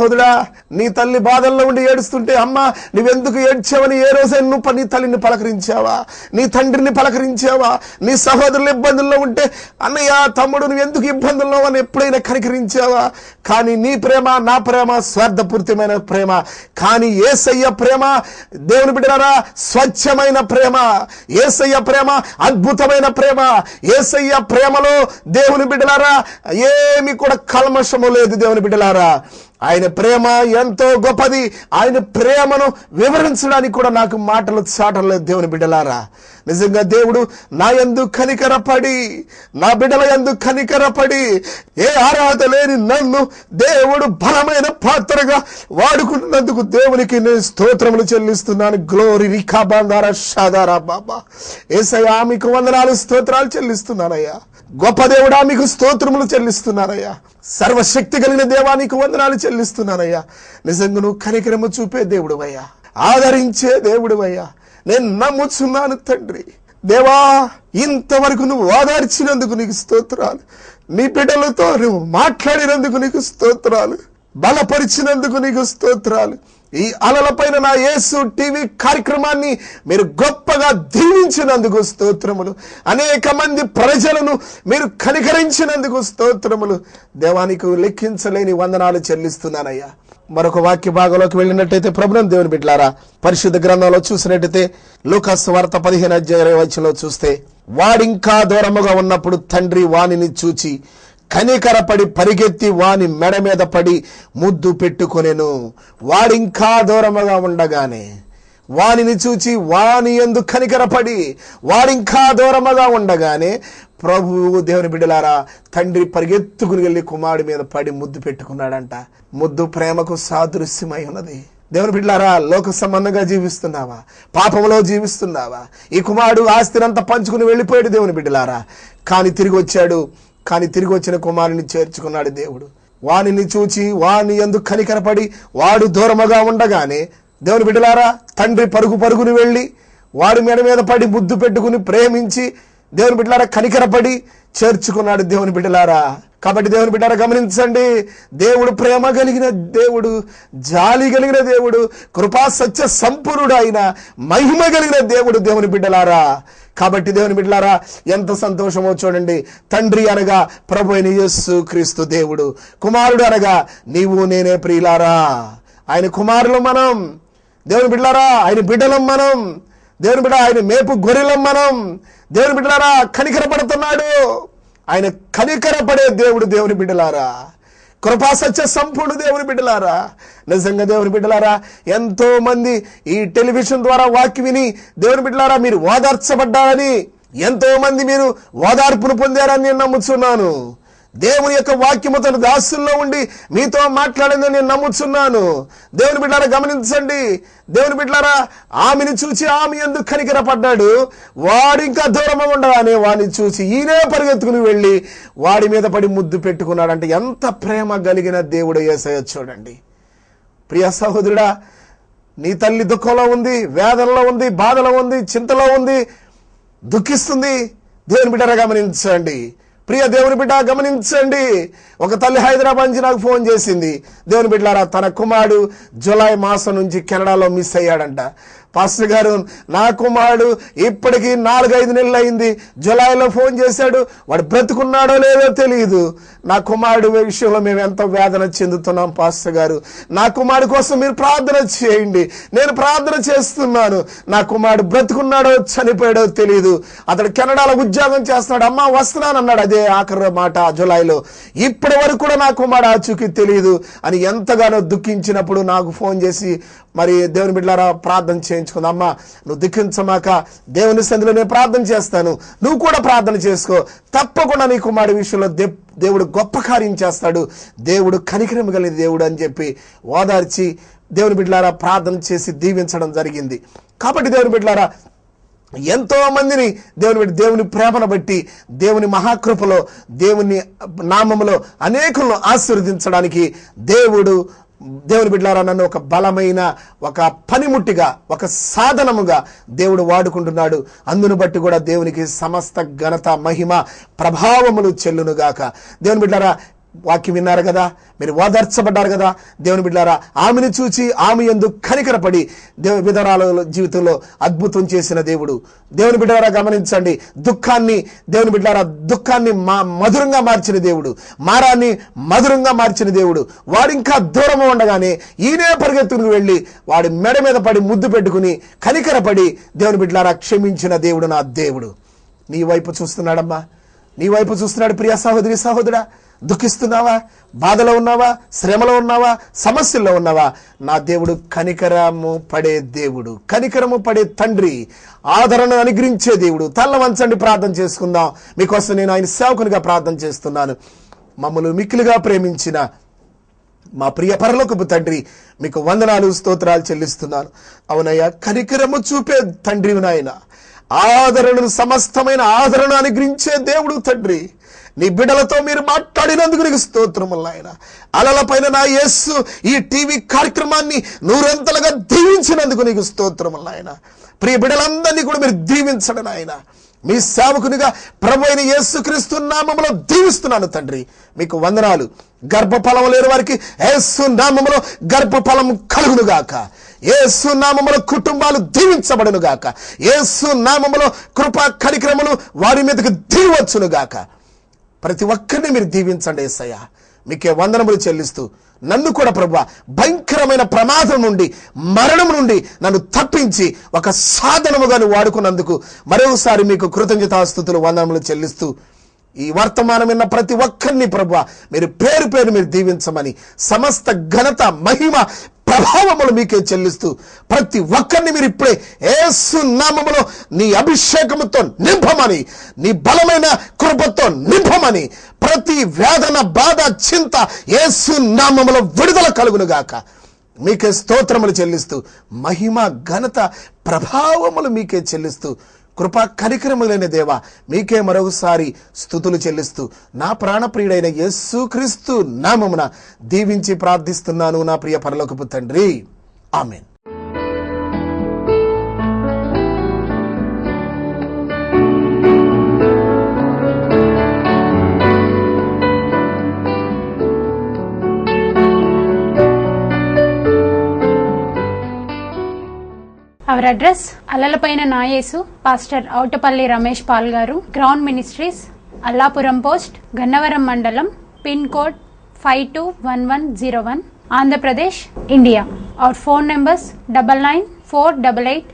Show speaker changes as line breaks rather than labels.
సోదరా, నీ తల్లి బాధల్లో ఉండి ఏడుస్తుంటే అమ్మ నువ్వెందుకు ఏడ్చావని ఏ రోజైనా నువ్వు నీ తల్లిని పలకరించావా? నీ తండ్రిని పలకరించావా? నీ సహోదరులు ఇబ్బందుల్లో ఉంటే అన్నయ్య తమ్ముడు నువ్వెందుకు ఇబ్బందుల్లో అని ఎప్పుడైనా కనికరించావా? కానీ నీ ప్రేమ నా ప్రేమ స్వార్థపూరితమైన ప్రేమ. కానీ యేసయ్య ప్రేమ దేవుని బిడ్డలారా స్వచ్ఛమైన ప్రేమ. యేసయ్య ప్రేమ అద్భుతమైన ప్రేమ. యేసయ్య ప్రేమలో దేవుని బిడ్డలారా ఏమి కూడా కల్మషము లేదు. దేవుని బిడ్డలారా ఆయన ప్రేమ ఎంతో గొప్పది. ఆయన ప్రేమను వివరించడానికి కూడా నాకు మాటలు చాటలేదు. దేవుని బిడ్డలారా నిజంగా దేవుడు నా యందు కనికరపడి, నా బిడ్డల యందు కనికరపడి ఏ అర్హత లేని నన్ను దేవుడు బలమైన పాత్రగా వాడుకున్నందుకు దేవునికి నేను స్తోత్రములు చెల్లిస్తున్నాను. గ్లోరీ రికాబాందారా షాదారా బాబా. యేసయ్యా మీకు వందనాలు స్తోత్రాలు చెల్లిస్తున్నానయ్యా. గొప్ప దేవుడా మీకు స్తోత్రములు చెల్లిస్తున్నానయ్యా. సర్వశక్తి కలిగిన దేవా నీకు వందనాలు చెల్లిస్తున్నానయ్యా. నిజంగా నువ్వు కనికరము చూపే దేవుడు అయ్యా, ఆదరించే దేవుడు అయ్యా. నేను నమ్ముచున్నాను తండ్రి. దేవా ఇంతవరకు నువ్వు ఆదరించినందుకు నీకు స్తోత్రాలు. నీ బిడ్డలతో నువ్వు మాట్లాడినందుకు నీకు స్తోత్రాలు. బలపరిచినందుకు నీకు స్తోత్రాలు. ఈ అలలపైన నా యేసు టీవీ కార్యక్రమాన్ని మీరు గొప్పగా దీవించినందుకు స్తోత్రములు. అనేక మంది ప్రజలను మీరు కనికరించినందుకు స్తోత్రములు. దేవానికి లెక్కించలేని వందనాలు చెల్లిస్తున్నానయ్యా. మరొక వాక్య భాగంలోకి వెళ్ళినట్టయితే ప్రభునందు దేవుని బిడ్డలారా, పరిశుద్ధ గ్రంథంలో చూసినట్టయితే లూకాసు వార్త 15:20 చూస్తే, వాడింకా దూరముగా ఉన్నప్పుడు తండ్రి వానిని చూచి కనికరపడి పరిగెత్తి వాని మెడ మీద పడి ముద్దు పెట్టుకొనెను. వాడింకా దూరముగా ఉండగానే వానిని చూచి వాని యందు కనికరపడి వాడింకా దూరముగా ఉండగానే ప్రభువు దేవుని బిడ్డలారా తండ్రి పరిగెత్తుకుని వెళ్ళి కుమారుడి మీద పడి ముద్దు పెట్టుకున్నాడంట. ముద్దు ప్రేమకు సాదృశ్యమై ఉన్నది. దేవుని బిడ్డలారా లోక సంబంధంగా జీవిస్తున్నావా? పాపంలో జీవిస్తున్నావా? ఈ కుమారుడు ఆస్తినంతా పంచుకుని వెళ్ళిపోయాడు దేవుని బిడ్డలారా. కానీ తిరిగి వచ్చాడు. కానీ తిరిగి వచ్చిన కుమారుని చేర్చుకున్నాడు దేవుడు. వానిని చూచి వాని యందు కనికరపడి వాడు దూరముగా ఉండగానే దేవుని బిడ్డలారా తండ్రి పరుగుని వెళ్ళి వాడి మెడ మీద పడి ముద్దు పెట్టుకుని ప్రేమించి దేవుని బిడ్డలారా కనికరపడి చేర్చుకున్నాడు దేవుని బిడ్డలారా. కాబట్టి దేవుని బిడ్డలారా గమనించండి, దేవుడు ప్రేమ కలిగిన దేవుడు, జాలి కలిగిన దేవుడు, కృపా సత్య సంపూర్ణుడు అయిన మహిమ కలిగిన దేవుడు దేవుని బిడ్డలారా. కాబట్టి దేవుని బిడ్డలారా ఎంత సంతోషమో చూడండి. తండ్రి అనగా ప్రభు అయిన యేసు క్రీస్తు దేవుడు, కుమారుడు అనగా నీవు నేనే ప్రియులారా. ఆయన కుమారులు మనం దేవుని బిడ్డలారా, ఆయన బిడ్డలం మనం దేవుని బిడ్డ, ఆయన మేపు గొర్రెలం మనం దేవుని బిడ్డలారా. కనికరపడుతున్నాడు ఆయన, కనికరపడే దేవుడు దేవుని బిడ్డలారా. కృపా సత్య సంపూర్ణ దేవుని బిడ్డలారా. నిజంగా దేవుని బిడ్డలారా ఎంతో మంది ఈ టెలివిజన్ ద్వారా వాక్యం విని దేవుని బిడ్డలారా మీరు ఓదార్చబడ్డారని, ఎంతో మంది మీరు ఓదార్పును పొందారని నేను నమ్ముచున్నాను. దేవుని యొక్క వాక్యము తన దాసుల్లో ఉండి మీతో మాట్లాడిందని నేను నమ్ముచున్నాను. దేవుని బిడ్డలారా గమనించండి. దేవుని బిడ్డలారా ఆమెను చూసి ఆమె ఎందుకు కనికరపడ్డాడు. వాడు ఇంకా దూరంగా ఉండగానే వాడిని చూసి ఈయనే పరిగెత్తుకుని వెళ్ళి వాడి మీద పడి ముద్దు పెట్టుకున్నాడంటే ఎంత ప్రేమ కలిగిన దేవుడు యేసయ్య చూడండి. ప్రియ సహోదరుడా, నీ తల్లి దుఃఖంలో ఉంది, వేదనలో ఉంది, బాధలో ఉంది, చింతలో ఉంది, దుఃఖిస్తుంది. దేవుని బిడ్డరా గమనించండి. ప్రియ దేవుని బిడ్డ గమనించండి. ఒక తల్లి హైదరాబాద్ నుంచి నాకు ఫోన్ చేసింది. దేవుని బిడ్డలారా తన కుమారుడు జూలై మాసం నుంచి కెనడాలో మిస్ అయ్యాడంట. పాస్టర్ గారు నా కుమారుడు ఇప్పటికీ 4-5 నెలలు అయింది, జూలైలో ఫోన్ చేశాడు, వాడు బ్రతుకున్నాడో లేదో తెలియదు. నా కుమారుడు విషయంలో మేము ఎంతో వేదన చెందుతున్నాం పాస్టర్ గారు. నా కుమారుడు కోసం మీరు ప్రార్థన చేయండి. నేను ప్రార్థన చేస్తున్నాను. నా కుమారుడు బ్రతుకున్నాడో చనిపోయాడో తెలియదు. అతడు కెనడాలో ఉద్యోగం చేస్తున్నాడు. అమ్మ వస్తున్నానన్నాడు. అదే ఆఖరి మాట జూలైలో. ఇప్పటి వరకు కూడా నా కుమారుడు ఆచూకీ తెలియదు అని ఎంతగానో దుఃఖించినప్పుడు నాకు ఫోన్ చేసి మరి దేవుని బిడ్డలారా ప్రార్థన చేయించుకుంది. అమ్మ నువ్వు దుఃఖించమాక, దేవుని సన్నిధిలో నేను ప్రార్థన చేస్తాను, నువ్వు కూడా ప్రార్థన చేసుకో, తప్పకుండా నీ కుమారుడి విషయంలో దేవుడు గొప్ప కార్యం చేస్తాడు, దేవుడు కనికరం కలిగిన దేవుడు అని చెప్పి ఓదార్చి దేవుని బిడ్డలారా ప్రార్థన చేసి దీవించడం జరిగింది. కాబట్టి దేవుని బిడ్డలారా ఎంతో మందిని దేవుని ప్రేమను బట్టి దేవుని మహాకృపలో దేవుని నామములో అనేకులను ఆశీర్వదించడానికి దేవుని బిడ్డలారా నన్ను ఒక బలమైన ఒక పనిముట్టిగా ఒక సాధనముగా దేవుడు వాడుకుంటున్నాడు. అందును బట్టి కూడా దేవునికి సమస్త ఘనత మహిమ ప్రభావములు చెల్లునుగాక. దేవుని బిడ్డలారా వాక్యం విన్నారు కదా, మీరు ఓదార్చబడ్డారు కదా. దేవుని బిడ్డలారా, ఆమెను చూచి ఆమె యందు కనికరపడి విధవరాల జీవితంలో అద్భుతం చేసిన దేవుడు. దేవుని బిడ్డలారా గమనించండి, దేవుని బిడ్డలారా దుఃఖాన్ని మధురంగా మార్చిన దేవుడు, మారాన్ని మధురంగా మార్చిన దేవుడు. వాడు ఇంకా దూరం ఉండగానే ఈయనే పరిగెత్తుకు వెళ్ళి వాడి మెడ మీద పడి ముద్దు పెట్టుకుని కనికరపడి దేవుని బిడ్డలారా క్షమించిన దేవుడు నా దేవుడు. నీ వైపు చూస్తున్నాడమ్మా, నీ వైపు చూస్తున్నాడు. ప్రియ సహోదరి సహోదరా, దుఃఖిస్తున్నావా, బాధలో ఉన్నావా, శ్రమలో ఉన్నావా, సమస్యల్లో ఉన్నావా? నా దేవుడు కనికరము పడే దేవుడు, కనికరము పడే తండ్రి, ఆదరణ అనుగ్రహించే దేవుడు. తల్ల వంచండి, ప్రార్థన చేసుకుందాం. మీకోసం నేను ఆయన సేవకునిగా ప్రార్థన చేస్తున్నాను. మమ్మల్ని మిక్కిలిగా ప్రేమించిన మా ప్రియ పరలోకపు తండ్రి, మీకు వందనాలు స్తోత్రాలు చెల్లిస్తున్నాను. అవునయ్యా, కనికరము చూపే తండ్రి నాయన, ఆదరణను సమస్తమైన ఆదరణ అనుగ్రహించే దేవుడు తండ్రి. నీ బిడ్డలతో మీరు మాట్లాడినందుకు నీకు స్తోత్రములు నాయన. అలల పైన నా యేసు ఈ టీవీ కార్యక్రమాన్ని నూరంతలుగా దీవించినందుకు నీకు స్తోత్రములు నాయన. ప్రియ బిడ్డలందరినీ కూడా మీరు దీవించండి నాయన. మీ సేవకునిగా ప్రభు అయిన యేసుక్రీస్తు నామములో దీవిస్తున్నాను తండ్రి, మీకు వందనాలు. గర్భఫలం లేని వారికి యేసు నామములో గర్భఫలం కలుగునుగాక. యేసు నామములో కుటుంబాలు దీవించబడునుగాక. యేసు నామములో కృపా కనికరములు వారి మీదకి దిగివచ్చునుగాక. ప్రతి ఒక్కరిని మీరు దీవించండి యేసయ్య. మీకే వందనములు చెల్లిస్తూ నన్ను కూడా ప్రభువా భయంకరమైన ప్రమాదం నుండి, మరణం నుండి నన్ను తప్పించి ఒక సాధనముగా వాడుకున్నందుకు మరోసారి మీకు కృతజ్ఞతాస్తుతులు వందనములు చెల్లిస్తూ ఈ వర్తమానం విన్న ప్రతి ఒక్కరిని ప్రభువా మీరు పేరు పేరు మీరు దీవించమని, సమస్త ఘనత మహిమ ప్రభావములు మీకే చెల్లిస్తూ ప్రతి ఒక్కరిని మీరు ఇప్పుడే యేసు నామములో నీ అభిషేకముతో నింపమని, నీ బలమైన కృపతో నింపమని, ప్రతి వేదన బాధ చింత యేసు నామములో విడుదల కలుగునుగాక. మీకే స్తోత్రములు చెల్లిస్తూ మహిమ ఘనత ప్రభావములు మీకే చెల్లిస్తూ కృపా కనికరములైన దేవా మీకే మరొకసారి స్తుతులు చెల్లిస్తూ నా ప్రాణప్రియుడైన యేసుక్రీస్తు నామమున దీవించి ప్రార్థిస్తున్నాను నా ప్రియ పరలోకపు తండ్రి, ఆమేన్.
Our address, అలలపైన నా యేసు, పాస్టర్ ఔటపల్లి రమేష్ పాల్ గారు, ground ministries, Allapuram post, Gannavaram మండలం, pin code 521101, Andhra Pradesh, India. Our phone numbers 994888